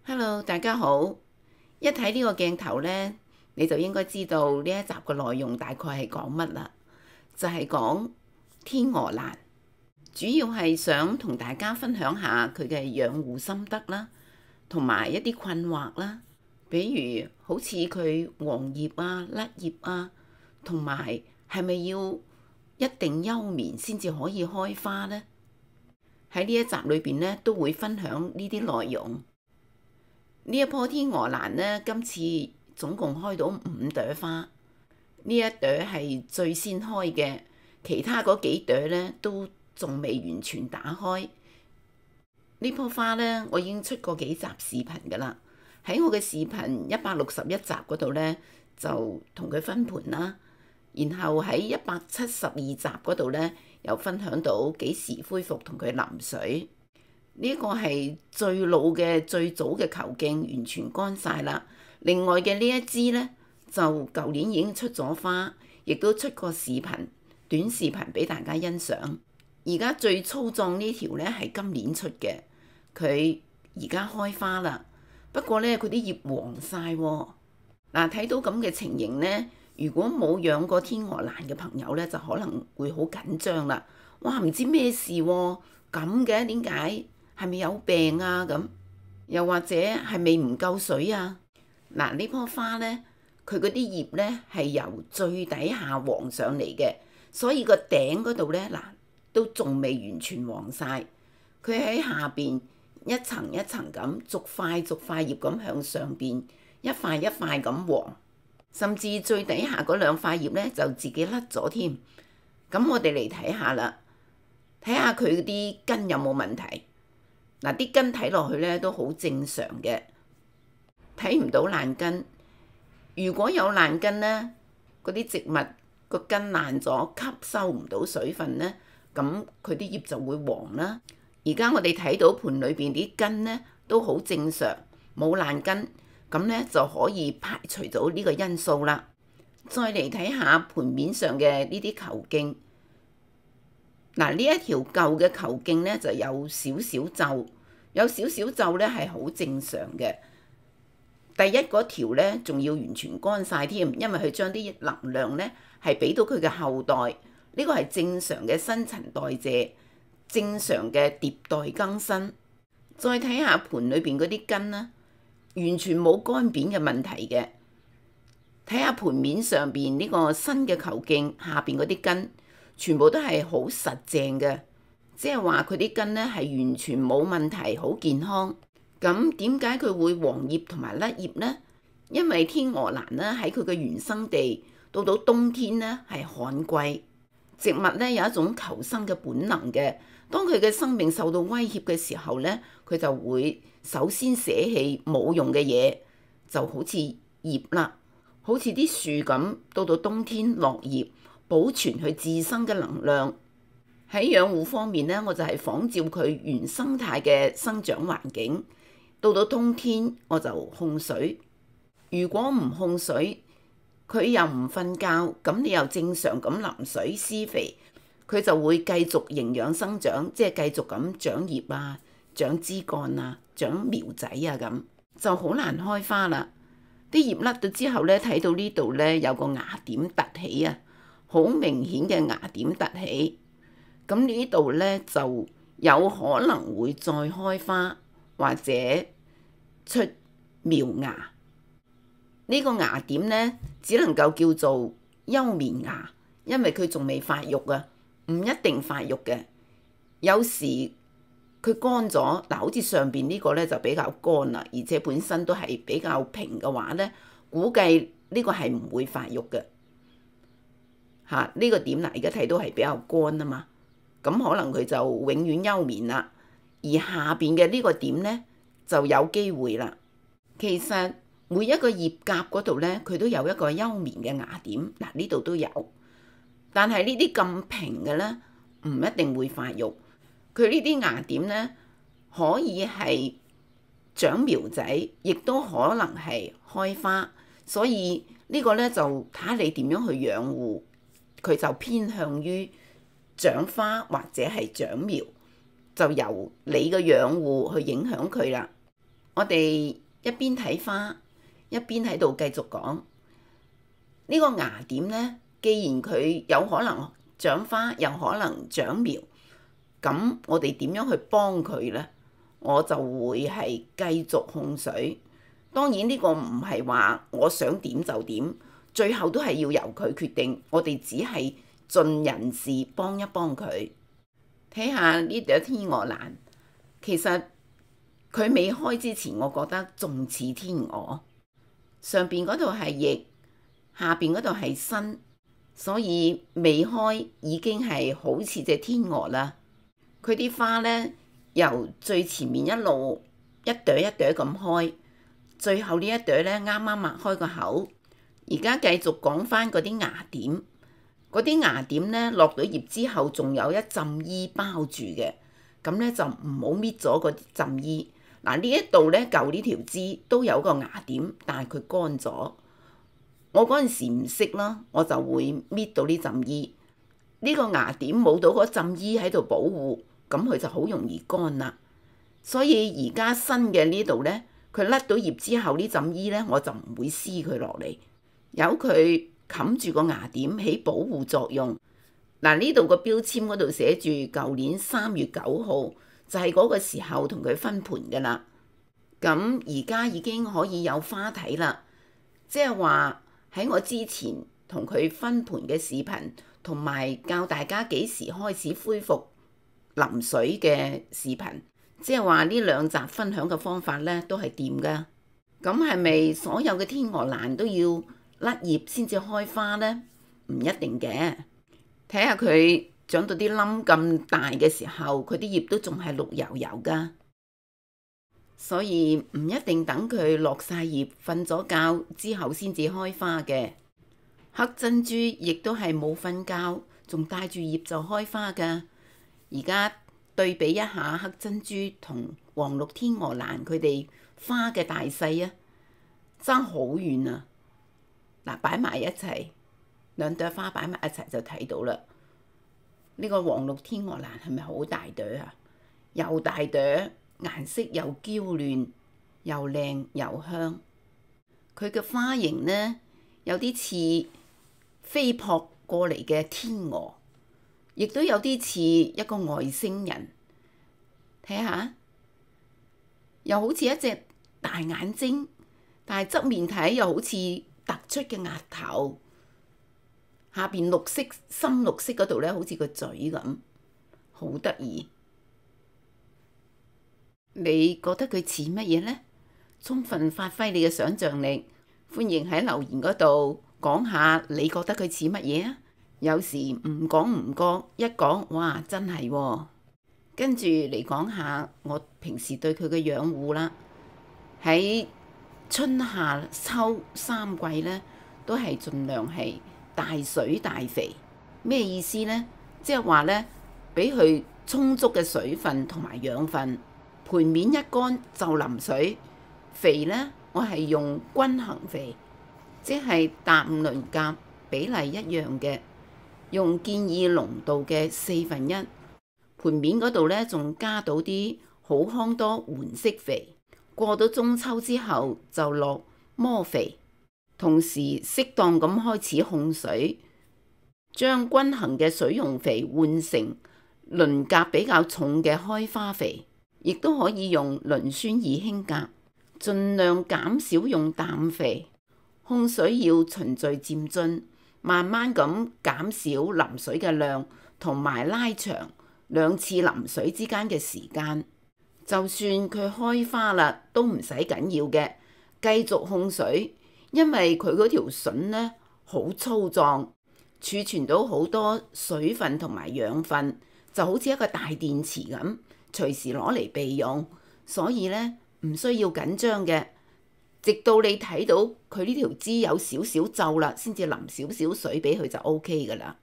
Hello，大家好。一睇呢個鏡頭呢，你就應該知道呢一集嘅內容大概係講乜啦。就係講天鵝蘭，主要係想同大家分享下佢嘅養護心得啦，同埋一啲困惑啦。比如好似佢黃葉啊、甩葉啊，同埋係咪要一定休眠先至可以開花呢？喺呢一集裏邊呢，都會分享呢啲內容。呢一棵天鵝蘭呢，今次總共開到5朵花，呢一朵係最先開嘅，其他嗰幾朵呢都仲未完全打開。呢棵花呢，我已經出過幾集視頻㗎啦，喺我嘅視頻161集嗰度呢，就同佢分盤啦，然後喺172集嗰度呢，又分享到幾時恢復同佢淋水。呢個係最老嘅最早嘅球莖完全乾晒啦。另外嘅呢一支呢，就舊年已經出咗花，亦都出過視頻短視頻俾大家欣賞。而家最粗壯呢條呢，係今年出嘅，佢而家開花啦。不過呢，佢啲葉黃晒喎。嗱，睇到咁嘅情形呢，如果冇養過天鵝蘭嘅朋友呢，就可能會好緊張啦。哇，唔知咩事喎？咁嘅點解？係咪有病啊？咁又或者係咪唔夠水啊？嗱，呢棵花呢，佢嗰啲葉呢係由最底下黃上嚟嘅，所以個頂嗰度呢，嗱都仲未完全黃晒。佢喺下邊一層一層咁，逐塊逐塊葉咁向上邊一塊一塊咁黃，甚至最底下嗰2塊葉呢，就自己甩咗添。咁我哋嚟睇下啦，睇下佢啲根有冇問題。嗱，啲根睇落去咧都好正常嘅，睇唔到爛根。如果有爛根咧，嗰啲植物個根爛咗，吸收唔到水分咧，咁佢啲葉就會黃啦。而家我哋睇到盤裏邊啲根咧都好正常，冇爛根，咁咧就可以排除到呢個因素啦。再嚟睇下盤面上嘅呢啲球莖。嗱，呢一條舊嘅球莖咧就有少少皺，有少少皺咧係好正常嘅。第一嗰條咧仲要完全乾晒添，因為佢將啲能量咧係俾到佢嘅後代，呢個係正常嘅新陳代謝，正常嘅迭代更新。再睇下盤裏邊嗰啲根啦，完全冇乾扁嘅問題嘅。睇下盤面上邊呢個新嘅球莖下邊嗰啲根，全部都係好實淨嘅，即係話佢啲根咧係完全冇問題，好健康。咁點解佢會黃葉同埋甩葉呢？因為天鵝蘭咧喺佢嘅原生地，到冬天咧係旱季，植物咧有一種求生嘅本能嘅。當佢嘅生命受到威脅嘅時候咧，佢就會首先捨棄冇用嘅嘢，就好似葉啦，好似啲樹咁，到冬天落葉，保存佢自身嘅能量。喺養護方面呢，我就係仿照佢原生態嘅生長環境。到冬天我就控水，如果唔控水，佢又唔瞓覺，咁你又正常咁淋水施肥，佢就會繼續營養生長，即係繼續咁長葉啊、長枝幹啊、長苗仔啊，咁就好難開花啦。啲葉甩咗之後呢，睇到呢度呢，有個芽點突起啊，好明顯嘅芽點突起，咁呢度呢，就有可能會再開花或者出苗芽。呢個芽點呢，只能夠叫做休眠芽，因為佢仲未發育啊，唔一定發育嘅。有時佢乾咗，嗱，好似上邊呢個呢，就比較乾啦，而且本身都係比較平嘅話呢，估計呢個係唔會發育嘅。呢個點嗱，而家睇到係比較乾啊嘛，咁可能佢就永遠休眠啦。而下邊嘅呢個點呢，就有機會啦。其實每一個葉夾嗰度呢，佢都有一個休眠嘅芽點，嗱，呢度都有。但係呢啲咁平嘅呢，唔一定會發育。佢呢啲芽點呢，可以係長苗仔，亦都可能係開花。所以呢個呢，就睇下你點樣去養護。佢就偏向於長花或者係長苗，就由你嘅養護去影響佢啦。我哋一邊睇花，一邊喺度繼續講呢個芽點呢，既然佢有可能長花，又可能長苗，咁我哋點樣去幫佢呢？我就會係繼續控水。當然呢個唔係話我想點就點，最後都係要由佢決定。我哋只係盡人事幫一幫佢。睇下呢朵天鵝蘭，其實佢未開之前，我覺得仲似天鵝。上邊嗰度係翼，下邊嗰度係身，所以未開已經係好似隻天鵝啦。佢啲花呢，由最前面一路一朵一朵咁開，最後呢一朵呢，啱啱擘開個口。而家繼續講返嗰啲芽點，嗰啲芽點呢，落咗葉之後，仲有一浸衣包住嘅，咁呢，就唔好搣咗嗰浸衣。嗱，呢一度呢，舊呢條枝都有個芽點，但係佢乾咗。我嗰陣時唔識啦，我就會搣到呢浸衣。呢個芽點冇到嗰浸衣喺度保護，咁佢就好容易乾啦。所以而家新嘅呢度呢，佢甩到葉之後呢浸衣呢，我就唔會撕佢落嚟，由佢冚住個芽點起保護作用。嗱，呢度個標籤嗰度寫住舊年3月9號就係嗰個時候同佢分盤㗎啦。咁而家已經可以有花睇啦，即係話喺我之前同佢分盤嘅視頻，同埋教大家幾時開始恢復淋水嘅視頻，即係話呢2集分享嘅方法呢都係掂㗎。咁係咪所有嘅天鵝蘭都要甩葉先至開花呢？唔一定嘅，睇下佢長到啲冧咁大嘅時候，佢啲葉都仲係綠油油㗎。所以唔一定等佢落晒葉、瞓咗覺之後先至開花嘅。黑珍珠亦都係冇瞓覺，仲帶住葉就開花㗎。而家對比一下黑珍珠同黃綠天鵝蘭佢哋花嘅大細啊，爭好遠啊！嗱，擺埋一齊，2朵花擺埋一齊就睇到啦。呢個黃綠天鵝蘭係咪好大朵啊？又大朵，顏色又嬌嫩，又靚又香。佢嘅花型呢，有啲似飛撲過嚟嘅天鵝，亦都有啲似一個外星人。睇下，又好似一隻大眼睛，但係側面睇又好似突出嘅額頭，下邊綠色、深綠色嗰度咧，好似個嘴咁，好得意。你覺得佢似乜嘢呢？充分發揮你嘅想像力，歡迎喺留言嗰度講下你覺得佢似乜嘢啊！有時唔講唔覺，一講哇，真係喎！跟住嚟講下我平時對佢嘅養護啦。喺春夏秋3季呢，都係盡量係大水大肥。咩意思呢？即係話呢，俾佢充足嘅水分同埋養分。盆面一乾就淋水。肥呢，我係用均衡肥，即係氮磷鉀比例一樣嘅，用建議濃度嘅1/4。盆面嗰度呢，仲加到啲好康多換色肥。過到中秋之後就落磨肥，同時適當咁開始控水，將均衡嘅水溶肥換成磷鉀比較重嘅開花肥，亦都可以用磷酸二氫鉀，盡量減少用氮肥。控水要循序漸進，慢慢咁減少淋水嘅量，同埋拉長2次淋水之間嘅時間。就算佢開花啦，都唔使緊要嘅，繼續控水，因為佢嗰條筍呢好粗壯，儲存到好多水分同埋養分，就好似一個大電池咁，隨時攞嚟備用。所以呢，唔需要緊張嘅，直到你睇到佢呢條枝有少少皺啦，先至淋少少水俾佢就 OK 噶啦。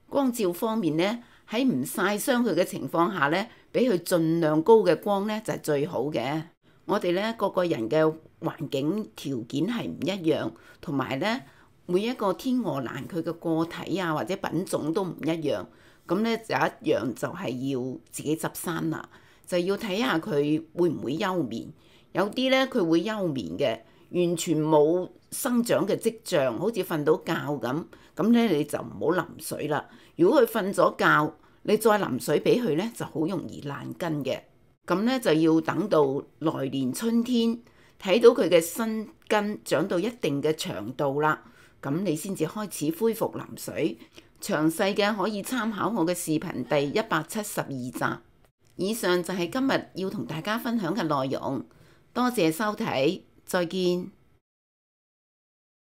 光照方面呢，喺唔曬傷佢嘅情況下呢，俾佢盡量高嘅光呢就係最好嘅。我哋呢個個人嘅環境條件係唔一樣，同埋呢每一個天鵝蘭佢嘅個體啊或者品種都唔一樣。咁呢就一樣就係要自己執生啦，就要睇下佢會唔會休眠。有啲咧佢會休眠嘅，完全冇生長嘅跡象，好似瞓到覺咁。咁咧你就唔好淋水啦。如果佢瞓咗覺，你再淋水俾佢咧，就好容易爛根嘅。咁咧就要等到來年春天，睇到佢嘅新根長到一定嘅長度啦，咁你先至開始恢復淋水。詳細嘅可以參考我嘅視頻第172集。以上就係今日要同大家分享嘅內容，多謝收睇，再見。